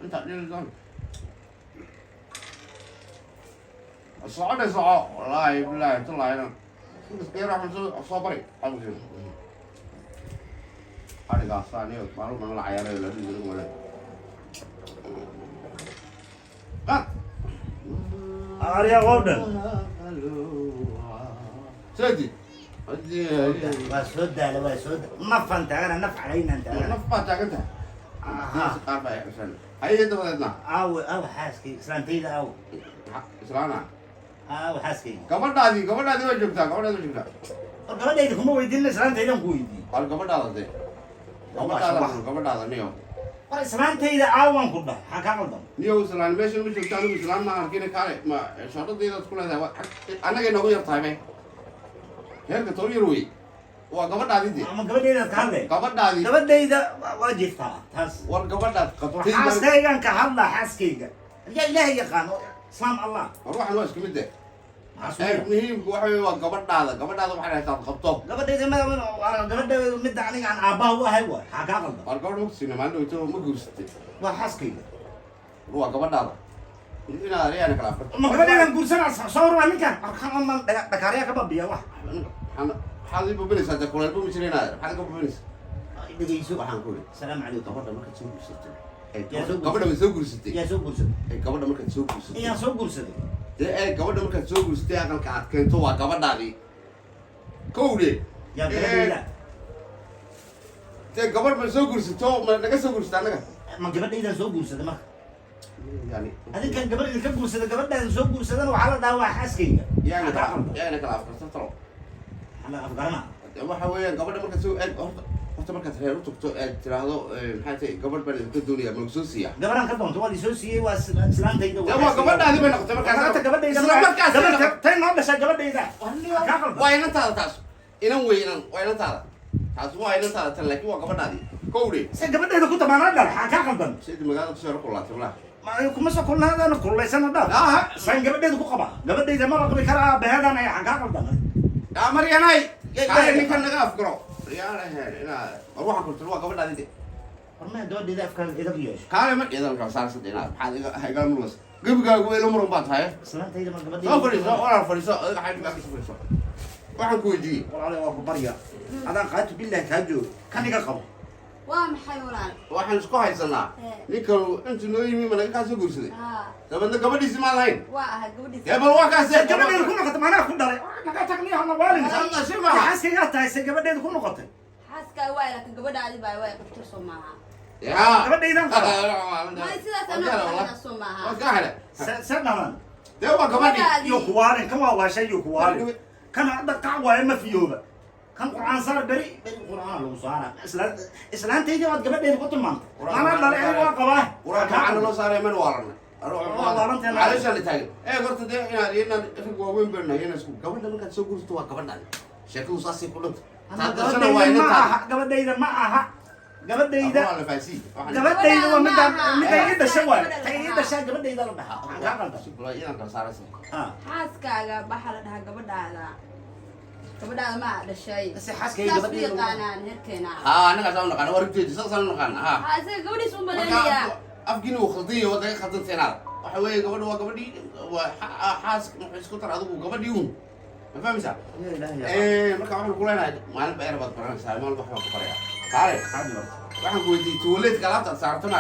انت صعد صعد والله بالله طلع هنا بس راح نسوي صبري ابو شنو هذه قاصاني معلوم من العيال اللي يقولون ولا قط اريا غودن سيدي وسود على وسود نف انت انا نف علينا انت نفقتك انت أربعة سنة هاي أنت ولدنا او حاسكي سلامتي او سلانا او حاسكي قبل هذه وين جبتها قبل هذه جبتها قبل ده هم ويدين سلامتي لهم ويدي قال قبل هذا ده قبل هذا نيو سلامتي ده عوان كله حكى قدام نيو سلان ماشي مش جبتها نيو سلان ما أركينه كاره ما شرط دي تقول هذا أنا كي نقول يرتاح هيك توري روي وقبل هذه دي ما قبل ده كله قبل ده واجبتها تاس وقبل هذا قطعتين حاسكي كان كهلا حاسكي يا إلهي يقان سلام الله روح الواش كم ده مهم قبل هذا وحنا تنقطه قبل ده ما قبل ده مد عليه عن أباه وهو حكى قدام قبل مكسينه ما له يتو مقرست وحاسكي روح قبل هذا هنا ريانا كلام ما قبل ده نقول سنة صور ولا كان أرخان من دكاريا كباب بيا واحد هذا ببنس هذا كل البوم يصير هنا هذا ببنس دقيقة يسوق waxaan ku السلام عليكم gabadha markaad soo guursato يا سوق gabadha ma soo guursatay يا سوق قرصد gabadha markaad soo guursato يا سوق قرصد gabadha markaad soo guursatay aqalka aad keento waa gabadhaadii kowde يا بلاد gabadh ma soo guursato ma naga soo guursata anaga ما قبل إذا سوق قرصد ما yani هذا كان قبل إذا كان قرصد قبل إذا سوق قرصد أنا وحلا ده واحد حاسكي yani kala afkarsan taro أنا أفكرنا waxa weeyaan gabadha markaad soo horta markaad reer u tagto aad tiraahdo maxay tahay gabadh baan idinka doonaya ma soo siiya قبل أنا كنت أنت والله سوسي وسلام تيجي waa gabadhaadii bay noqotay markaas أنت قبل إذا isla markaas قبل تين هذا شيء قبل إذا waa inantaada taas inan weynan waa inantaada taas waa inantaada tan laakiin waa gabadhaadii kowde قبل إذا كنت ما نقدر حكى قدام sidii magaalada kusoo rokolaatay walahi ما يكون مسا كل هذا أنا كل سنة ده لا سين قبل إذا كوكبا قبل إذا ما بقول كرا بهذا أنا حكى قدام يا مرياناي هاي ninkan naga afgaro ina ruuxa ku tirwa gabadhaadii ما دود إذا أفكار إذا بيش kaale ma idan ka saarsan ina maxaad iga mulus gabigaagu way la muran baad tahay سلام تيجي ما قبل soo fadhiiso walaal fadhiiso adiga xayd ka fadhiiso waxaan ku weydiiyey والله والله بريا هذا قاعد بالله كاجو كان يقرب ومحي ولال waxaan isku haysanaa ninkan intu noo yimi ma naga kaa soo guursaday ها dabadna gabadhiisi ma lahayn waa gabadhi bal waa kaas gabadheedu ku noqotay maanaa ku dhalay naga tagniyo hana waalin Allah si maaha xaaskayga tahay se gabadheedu ku noqotay xaaska waa laakiin gabadhaadi baa way qabto Soomaha yaa gabadhaydan qaba ma sidaas ana Soomaha waa ka hele sanadan dee waa gabadhii iyo kuwaalin kan waa waashay iyo kuwaalin kan hadda qac waaye ma fiyooba kan quraan saar bari quraan lagu saara islaantayda waad gabadheedu ku tilmaantay maana dhalay waa qabaa quraan ka loo saaray man waaran عليش اللي تاجر قلت ده يعني إن الجوابين بيننا هنا اسمه قبل ده ما كان سوق قلت قبل ده شكله صاصي كله قبل ده إذا معها قبل ده إذا على فاسي قبل ده إذا متى يدا شوال يدا شا قبل ده إذا ربح قبل ده شكله إيه أنا صار اسمه xaaskaaga waxa la dhahaa gabadhaada ma dhashay بس حاسك قبل ده yaqaanaan herkeena أنا قاعد أقول ورقتي جالس أقول أنا xaaska gabadhiis u maleeyaa أفجني وخلطية وده خلطت هنا وحوي قبل دي وحاس محسكوت على ذوق قبل يوم ما فاهم سا ما كمان كلنا ما أنا بعرف أتبرع سا ما أنا بحب أتبرع تعال waxaan ku weydiiyey tuuleedka alaabta saartana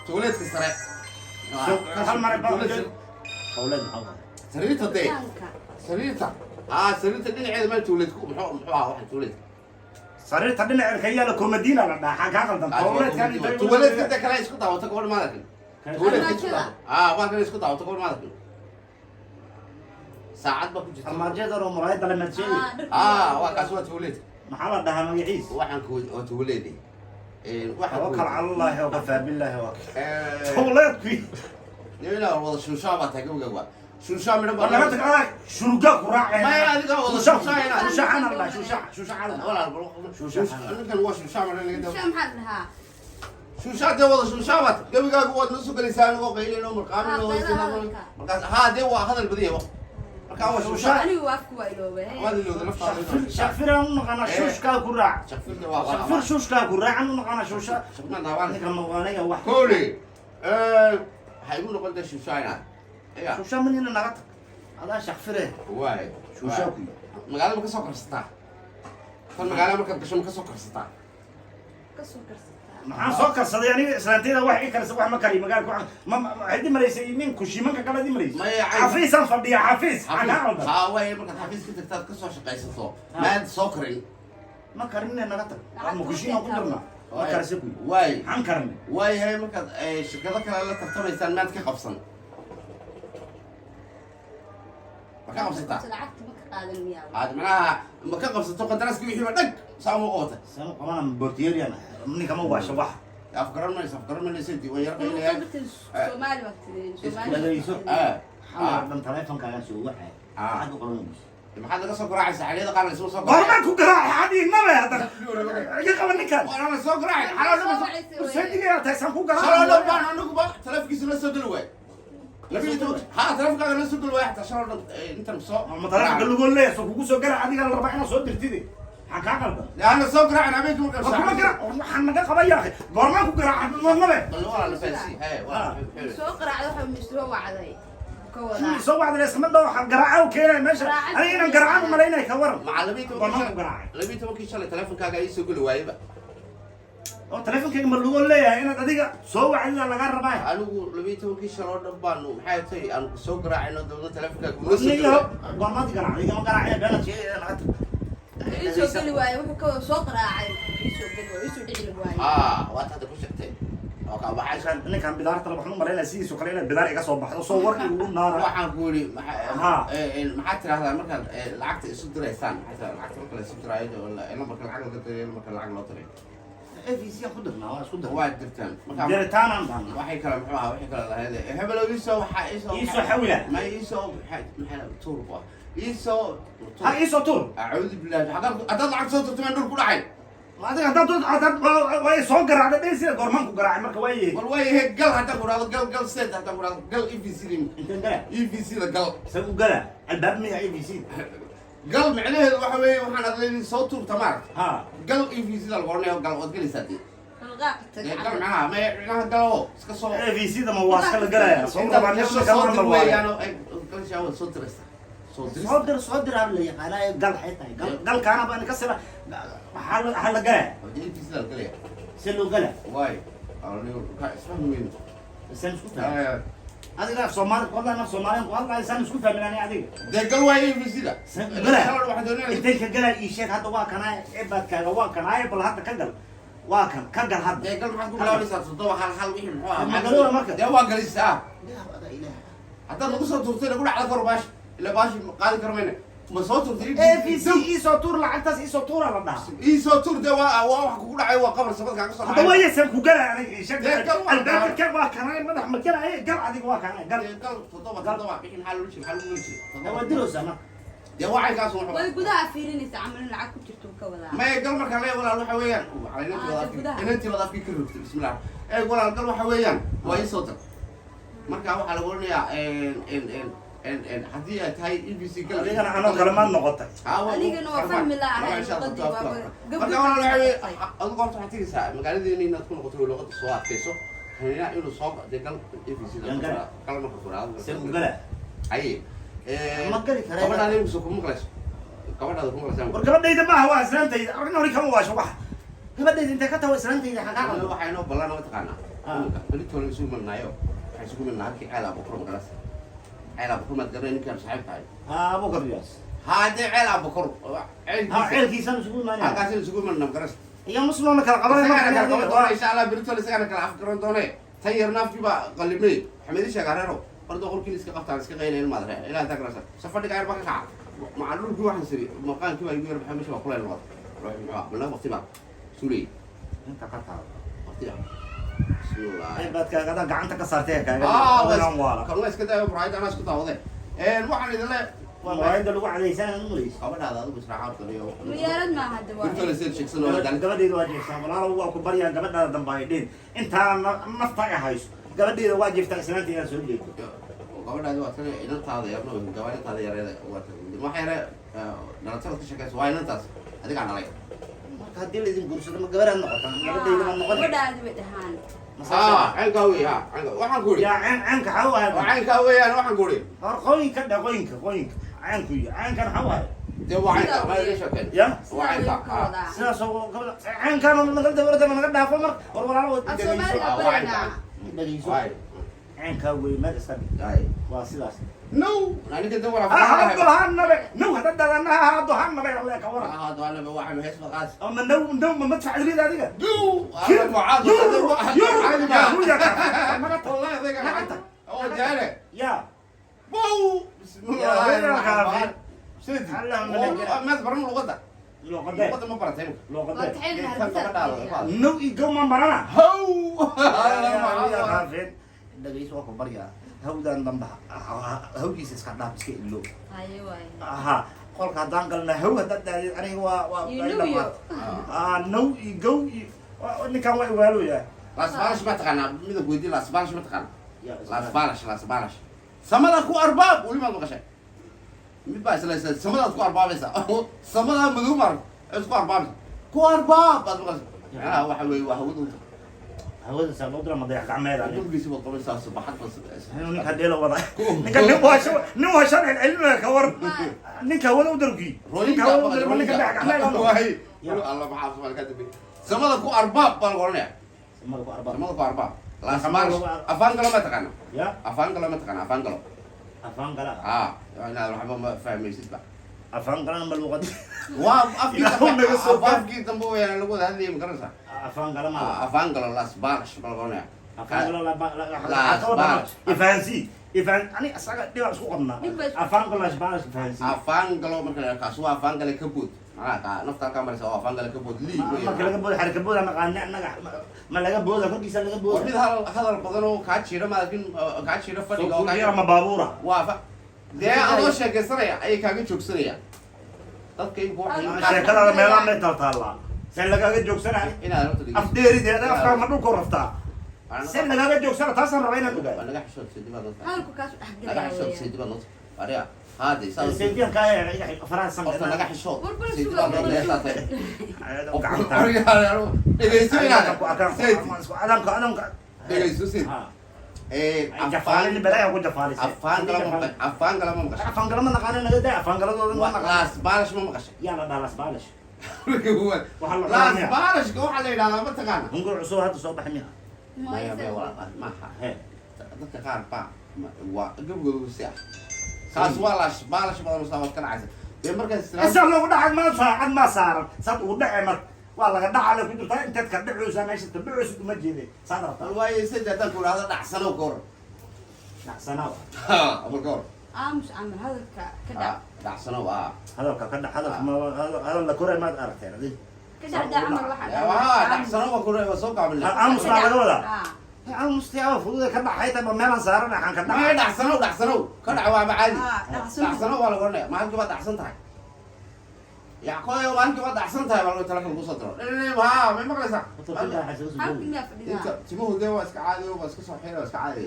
tuuleedka sare hal mar qawlad maxaa sariirta dee sariirta sariirta dhinaceeda ma tuuleedku muxuu ahaa waxaan tuuleedka sariirta dhinaceeda ka yaala komadiina la dhaxaa ka qaldan tuuleedka kale isku daawata gobol maadakin tuuleedka waa kan isku daawata gobol maadakin saacad ba ku jirta armaajada oo muraayada la madjeeyo waa kaas waa tuuleedka maxaa la dhahaa magaciis waxaan ku waa tuuleedii توكل على الله وكفى بالله توleedkii ila wada shushaa baa tagay uga shushaa midna baa laga tagay shuruga ku raacay ma adiga wada shushaa shushaa ana la shushaa ala wala shushaa ninkan waa shushaa midna laga dawo maxaa dhahaa shushaa de wada shushaa baa gabigaagu wad noo soo galisaan oo qeylino marqaamino markaas dee waa hadal badiyo marka waa شو shusha anigu afku waa iloobe waad ilowda naftaada شافر نقنا شوشكا كراع shaqfirka waa شافر شوشكا كراع نقنا شوشا shaqma daawaan نقنا مغانية واحد كولي waxay igu noqon daa shushaayna iya شوشا من هنا نقطع هذا شافره waay شوشا كي magaalada ma ka soo karsataa tan magaalada markaad gasho ma ka soo karsataa kasoo karsataa maxaan soo karsaday aniga islaanteeda wax ii karsa wax ma kariyo magaalka wax ma waxay maraysay min kushiimanka kala maraysay Maya, ay- xafiisan fadhiya xafiis xagaa qaldan haa waay markaad xafiiska tagtaad ka soo shaqaysato maad soo karin ma karinne naga tag ma kushiima ku jirna ma karsa kuy waay maxaan karinne waayahay markaad shirkado kale la tartamaysaan maad ka qabsan ma ka qabsataa lacagta ma ka qaadan miyaa aad macnaha ma ka qabsato qandaraaskii wixii ba dhag saa uma qabata sama qabana bortiyerian ninka ma waasho wax afgaran maysa diiwaan yar Soomaali qaylayaa baad tideen Dhagayso. Soomaali xalan taleefankaagan soo waxay maxaad u qabanaysaa maxaad naga soo garaacaysaa xaliyada qaar la isma soo gorma ku garaac hadii nabe hadda iga qaban ninkan waana la soo garaacay xalada saydiga taysan ku shaloo garaac dhan baan anuguba taleefkiisa la soo geli waay haa taleefankaaga la soo geli waay xataa shaloo dhan intan soo ma taleefanka lagu leeyahay soo kugu soo garaac adiga la rabaa inaad soo dirtide maxaa kaa qaldan yaana soo garaacay habeenkii markaa kuma garaac waxaan naga qaban yahay gorma ku garaac nabe bal waa la faasi hay waa soo qaraacdo waxa misro wacday ka شو wadaa سوى هذا اسمه ده واحد قرعه وكيله ماشي انا هنا قرعه مالينا كورم macallimiinta gorma ku garaac kii shalay taleefankaaga ii soo geli waayeba oo telefonkayga ma lagu leeyahay inaad adiga soo wacdida laga rabaa anigu 12 kii shaloo dhan baanu maxay tahay aan soo garaacayno dawladda taleefankaaga kuma soo niyo geli gormadi garaac adiga ma garaac bana shay laga isoo geli waayo wuxuu ka soo qaraacay isoo geli waayo isoo dhici waayo waad hadda ku sheegtay oo ka baxay ninkan bidaar tala waxaan maleynaa sidiisu kale inaad bidaar iga soo baxdo soo warkii ugu naara waxaan ku yidhi Haa. maxaad tirahdaa markaad lacagta isu diraysaan maxay tahay lacagta marka la isu diraayo lambarka lacag laga dirayo lambarka lacag loo diray AVC ku dirnaa waa isku dirnaa waa dirtaan marka diritaanaan baan waxay kale muxuu ahaa waxay kale lahayd hebelow iisoo waxaa Iisoo xawila. ma iisoo maxay tuur ku ah iisoo ha iso tur acuudu billahi haddaad lacag soo turto maan dhul ku dhacay adiga haddaad way soo garaacda dhin sida gormaan ku garaacay marka waa yeey bal waayahay gal haddaan ku dhahdo gal state haddaan ku dhahdo gal EVC intaan gala EVC da gal isagu gala albaab miya AVC gal micnaheedu waxa weeye waxaan adleyn soo tuurta maaragta ha gal EVC da lagu oranayo gal waad galaysaa dee halqaa gal macnaha macnaha galo iska soo AVC da ma waa iska la galaya soo inta rabaa meesha meesha soo kama dir mal waayo weeyaan oo ay galshaa wad soo diraysaa soo diraysaa soo dir aan la yaqaan ay gal xayta gal kaana baan ka sila waxa la galaya wadii EVC da galaya si loo gala waay anigu ka isfahmi weyn isan isku fahmin adiga Soomaali qodana Soomaaliyan ku hadlay isan isku fahminani adiga dee gal waay EVC da gala waxaan doonayay intee ka gala ii sheeg hadda waa kana ibadkaaga waa kana ay bal hadda ka gal waa kan ka gal hadda dee gal maxaad ku bilaabaysaa toddoba hal wixii muxuu ahaa Ma galooba marka. dee waa galisaa ilaah haddaad nagu soo turtay nagu dhacda kor baash ilaa baashi qaadi karo mayne ma soo turtay AVC iso tur lacagtaas iso tura la dhaha ii soo tur dee waa wax kugu dhacay waa qabar sabadkaa ka soo hadda waa yeesan ku gala aniga ii sheeg Dee gal waa albaabka ka waa kana madax ma gala ay gal adiga waa kana gal gal toddoba wixii maxaa loo jeedaa maxaa loo jeedaa waa dilo sama dee waxay kaas wax way gudaha fiirinaysa camal in lacag ku jirto ka wadaa maya gal markaa lee walaal waxa weeyaan inantii wada afkii ka rogtay bismillah walaal gal waxa weeyaan waa ii soo tar markaa waxaa lagu oranayaa haddii ay tahay EVC gal adigana anoo kale maad noqotay anigana waa fahmi lahaa luqadii waa marka walaal waxa weeye adigu horta waxaad tegaysaa magaaladeena inaad ku noqoto luqada soo adkayso kanina inuu soo dee gal EVC gal marka furaado si ku gala aye ma gali karaa gabadhaada igu soo kuma maqlayso gabadhaada kuma maqlaysaa war gabadhayda maaha waa islaantayda arrin hore kama waasho wax gabadhayda intee ka tawa islaantayda xagaa qaldo waxaa inoo ballan ma taqaanaa beritoona isugu marnaayo waxay isugu marnaa halkii ceel abukuro magaras ceel abukuro maad garanay ninkaan saaxiib tahay abu kardiyaas haa dee ceel abukuro ceelkiisaan isugu imaanaya halkaasi isugu marnaa magaras iyo muslimna kala qabanay isagana kala qaban doona ma insha allah beritoona isagana kala afgaran doone tan yar naafkii baa qallimay xamedi sheegaa reero horta qolkiin iska qabtaan iska qaynayn maad ree ilaa intaa garasa safadhiga ayar baa ka kaca maca dhulkii waxaan siri maqaankii baa igu yar baxay meesha baa kuleyl wada ruux muxuu ah balna waqti baa suley inta ka taal waqti ah bismillah ay baadkaaga adan gacanta ka saartay kaaga waa waala kalma iska daayo muraayada anaa isku daawade waxaan idin le waa muraayada lagu cadaysan mulis gabadhaada adigu israacaad qaliyo miyaarad maaha de waa beritoona sida sheegsan oo dan gabadheeda waa jeestaa walaalo waa ku baryaan gabadhaada dambe ay dhin intaa nafta ay hayso gabadheeda waa jeeftaa islaanta inaad soo jeedo gabadhaadi waa tan inantaada yarno gabadhantaada yareeda waa tan waxa yare dhalatada ka shaqeysa waa inantaas adigaa dhalay marka haddii la idin guursado ma gabadhaad noqotaan gabadhayda ma noqon gabadhaadi bay dhahaan caynkaa wey ha waxaan ku uri yaa caanka xaw ahay caynkaa weeyaan waxaan ku uri hor qoyinka dhe qoyinka caanku iyo caankan xaw ahay dee waa caynka ma iga sheekeen ya waa caynka sidaas oo gabadha caankan naga dabarta naga dhaafo mar war walaalo dhegeyso caankaa wey meel iska dhig waa sidaas no aniga dee wala hado hanabe no hada dadanaha hado hanabe alle ka wara hado hanabe waxaan hees faqaas ama no ma madfacilid adiga do ana mucaad والله oo jaale يا bow bismillah سيدي ما تبرم لغتك لغتك ما برتين نو يقوم مرنا هو دغيس waa ku barya hawdan damba hawgiisa iska dhaaf iska ilo ايوه aha qolka hadaan galna haw hadaan aniga waa no igo ninkan waa iwaalooya las balas ma taqana mid goodi las balas ma taqana las balas samada ku arbaab wali ma maqashay mid baa isla samada ku arbaabaysa samada maduu mar isku arbaab ku arbaab bad maqashay waxa weey waa hawadu hawada sababta ma dayac gacmeeda dulgiisi wad qabaysaa subaxad bas ninka deelo wada ninka nin waa sharci cilmiga ka war ninka wada u dargi ninka wada u dargi ninka dayac gacmeeda waay Allah ma xaafis wal kadib samada ku arbaab bal qornaa samada ku arbaab samada ku arbaab la samar afaan kala ma taqana ya afaan kala ma taqana afaan kala ina waxba ma fahmaysid ba afaan kala ma luqad waa afkii dambe weeyaan lagu hadlay ma garanaysa afaan kala ma afaan kala las baalash bal qornaa afaan kala la ifansi ifan ani asaga dhiba isku qabna afaan kala baalash ifansi afaan kala marka kaas waa afaan kala ka bood ka nafta ka maraysa oo afaan kala ka bood lii marka laga bood xarka bood ama qaana anaga ma laga booda korkiisa laga booda mid hadal badan oo ka jira laakiin ka jira fadhiga oo ka ma baabuura waa dee adoo sheekaysanaya ayay kaaga joogsanayaan dadkaygu sheekada meelaha may taala sen lagaaga joogsanay inaad horta afdeerideeda afka ma dhulku raftaa sen lagaaga joogsana taasaan rabaa inaad ogaado naga xishood sidibaa dadka halku kaas naga xishood sidibaa dadka ariya haadi seediyan kaaya faraha qofka naga samay xishood Burbur sidibaa sugan. dadka dhegeyso inaad dhegeyso sid jafaalin balaa ku jafaalis afaan kala ma maqashay afaan kala ma naqaan naga daa afaan kala doodan ma naqaan laas baalash ma maqashay yaa la dhalas baalash laas baalashka waxaa la yidhahdaa ma taqaana hungur cusub hadda soo baxay miya maya maaha he dadka qaar baa waa gabgoodu si ah kaas waa laas baalash badan oo saabad ka dhacaysa dee markaas isa loogu dhacay ma saacad ma saaran sad ugu dhacay mar waa laga dhacale ku jirta intaad ka dhacaysa meesha tabacaysa kuma jeeday saad rabtaa waaye saddeetan ku dhahda dhacsano ka hor dhacsana ama ka hor امس عمل هذا كذا dhacsano hadalka ka dhac hadalka ma hadal la koray maad aragteen adiga كذا ده عمل واحد dhacsano waa kore waa soo gaabin aamus baa laga wadaa aamus tiyaa fududa ka dhacay taba meelan saaran aan ka ma dhacay dhacsano ka dhac waa caadi dhacsano. dhacsano waa la oranaya maalintii baad dhacsan tahay yacqooyo maalintii baad dhacsan tahay baa lagu talagal ku soo diro ha may maqlaysaa inta timuhu dee waa iska caadi waa iska soo xira waa iska caadi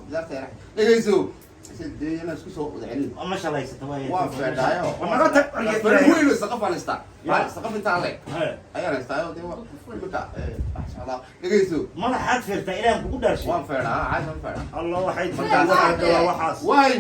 bidaarta yara dhegeyso siddeeyana isku soo udcelin ma shalaysata waa feedhaayo naga tag weynu saqaf aan haystaa saqaf intaan leeg ayaan haystaayo dee imika socdaa dhegeyso madaxaad feertaa ilaahan kugu dhaarshay waan feedhaa caadi waan feedhaa allah waxay fadhaa waxaas waay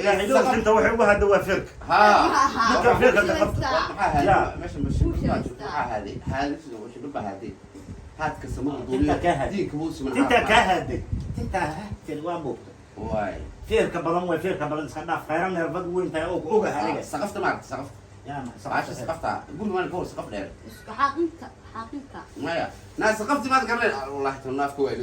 ilaahay inta waxay ugu hadda waa feerka ها ninka feerka ka qabta لا ماشي ماشي هذه هذه وش بقى هذه هات كسمه انت كهد ديك موسم انت كهد انت هاتل waa buugta واي feerka badan way feerka badan iska dhaaf khayran neerfad weyn tahay oo oga haliga سقفت معك سقفت yaa عاش سقفتها قول ما نقول سقف دير حقيقة ما يا ناس سقفت ما تقرن والله تناف كويس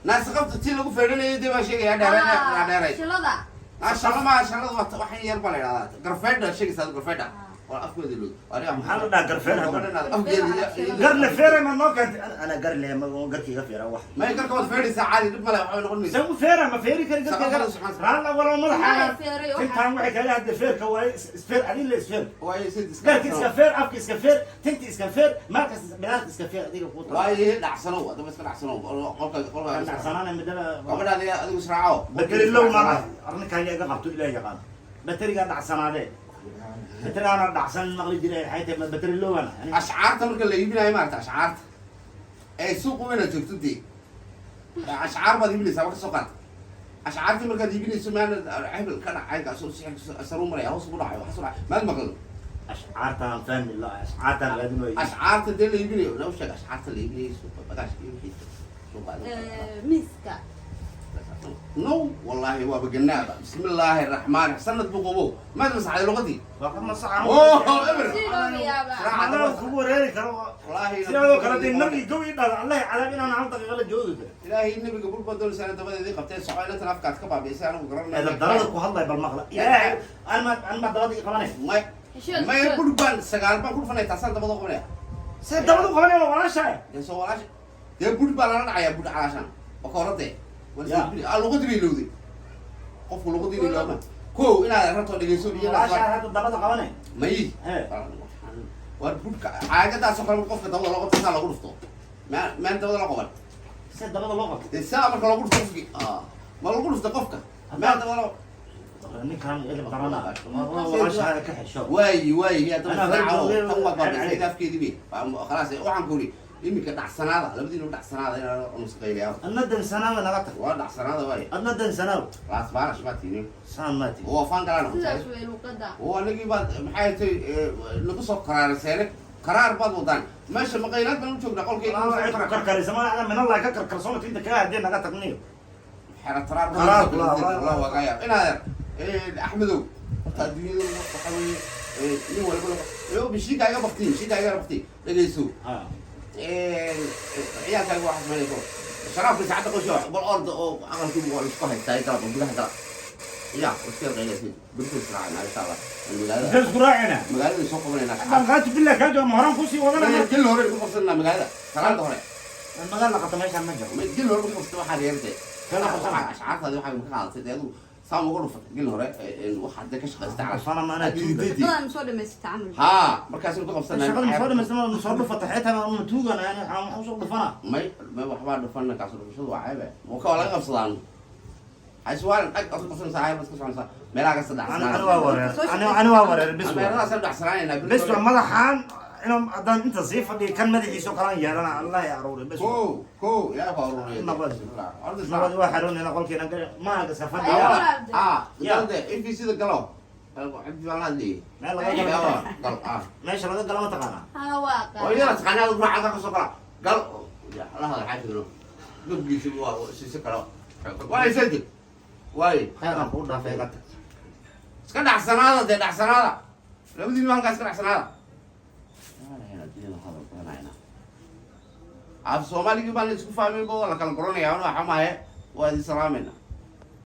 ناس سقفت تي لو فيرن يدي ما شيء يا دير يا دير شلدا ما شاء الله ما شاء الله waxay yar baa leeyahay garfeed shaqo sad garfeed وافكو دلو انا محل دا قرفين افكو قرن فيرة ما كانت انا قرن لي ما قرتي غفيره واحد ما يقدر كمان فيري ساعات دب ملا waxay noqon maysaa سو فيرة ما فيري كان قرتي لا ولا مدح كنت عم وحي كان هاد فير كواي سفير علي اللي سفير way sid قرتي اسكفير افك اسكفير تنتي اسكفير ماركس بنات اسكفير هذيك القطه way dhacsano wada bas dhacsano qolka سنانا مدلا gabadhaadi adigu israaco بتري لو ما ارن كان يقا قبطو الى يقان بتري قاعد دحسناده بتري انا دحسن مقلي جري حيته بتري لو انا يعني ashcaarta marka la iibinayo maarta ashcaarta ee suuq weyn aad joogto dii ashcaar baad iibinaysaa wax soo qaad ashcaarta marka aad iibinayso maan hebel ka dhacay ka soo saru maray hoos ugu dhacay wax soo dhacay maad maqal اشعارتها فاهم الله اشعارتها لازم ashcaarta dee la iibinayo loo sheeg ashcaarta la iibinayo suuq bagash iyo suuq miiska no wallahi waa baganaaba bismillaahi raxmaan sanad buqobo maad masaxay luqadii وقد ما صح sidoo كبر هيك wallahi سيادو كلا دين نبي قوي الله على بينا انا عم دقيقه جوده ilaahay nabiga bulba doon sanad dabadeedii qabtay socoylatan afkaad ka baabiisay anigu garanay هذا الضرر والله بالمغلق يا انا ما ضرر قبني may may bulban sagaal baan ku fanay taasaan dabada qobanaya سيد ضرر قبني ولا شيء dee soo walaash dee bulba lana dhacaya bud calaashan oo korade luqadii bay lowday qofku luqadii bay lowma kow inaad rabto dhegeyso biyo ولا شيء هذا الضرر قبني may war budka caagadaas oo kale qofka dabada loo qabto saa lagu dhufto maan dabada la qaban سيد ضرر لغه dee saa marka lagu dhufto qofki ma lagu dhufto qofka maan dabada la نكان اللي بقرانا ولا شيء كحشو waayi yaa dabada tan waa baabiisay afkeedii bay khalaas waxaan ku uri iminka dhacsanaada labadiina dhacsanaada inaan nusqeeyay الندن سنه نغتك waa dhacsanaada waay الندن سنه laas baarash ma tiini سان ماتي oo faan galana sidaas way luqada oo anagii baad maxay tay lagu soo qaraarseen qaraar baad wadaan meesha maqaylad baan u joognaa qolkii كركري سما من الله كركر سنه انت كهدي نغتك نيو xera taraar Qaraar, Allah waa gaaya inaad axmedow horta adduunyada waxa weeye nin walba iyo bishikaaga baqti dhageyso اه ciyaalkaaga waxaad sameynayso sharaabka saacadda qosho bal orda oo aqalkii waa isku haystaay galab gudaha galab ya iska qeylasi bilku israacna insha Allah magaalada جلس قراعنا magaalada soo qabanayna بلغات بالله كاجو مهران كوسي وغنا jil hore ku qabsanna magaalada salaada hore المغال لقد ما يشعر مجر jil hore ku qabsanna waxa yeertay kana qabsan ashcaartaadi waxa ka qaadatay adu saam ugu dhufat jil hore waxa ka shaqaystay ala فانا ما انا تيدي badan soo dhameysay tacaamul ها markaas ku qabsanay شغل مصور مثلا مصور فتحتها انا متوقع انا يعني اوصل ضفنا ما waxba dhufana kaas dhufashadu waa cayba oo ka wala qabsadaan حيسوال أك أصل قصر ساعة بس قصر ساعة ملاك الصدع انا واوري انا واوري بس أنا صدع سنين بس مدحان انا ادان انت صيف اللي كان مدحي سو كلام يا انا الله يا عروري بس كو يا فاوري نبض أرض نبض واحد انا قلت انا ما قصفت يا ده إيه في سيد القلم عبد الله دي ما لا قال ماشي لا قال ما تقانا ها waaqa ويا تقنع أقول معك قصر قال يا الله هذا حاجة له قد بيشوا سيسكرا واي سيد واي خير اقول ده في قتل اسكن أحسن ده أحسن هذا لو بدي نوان كاسكن أحسن هذا af Soomaaliga baan isku fahmin bo la kala qoranaya waxa ma ahay waa isalaamina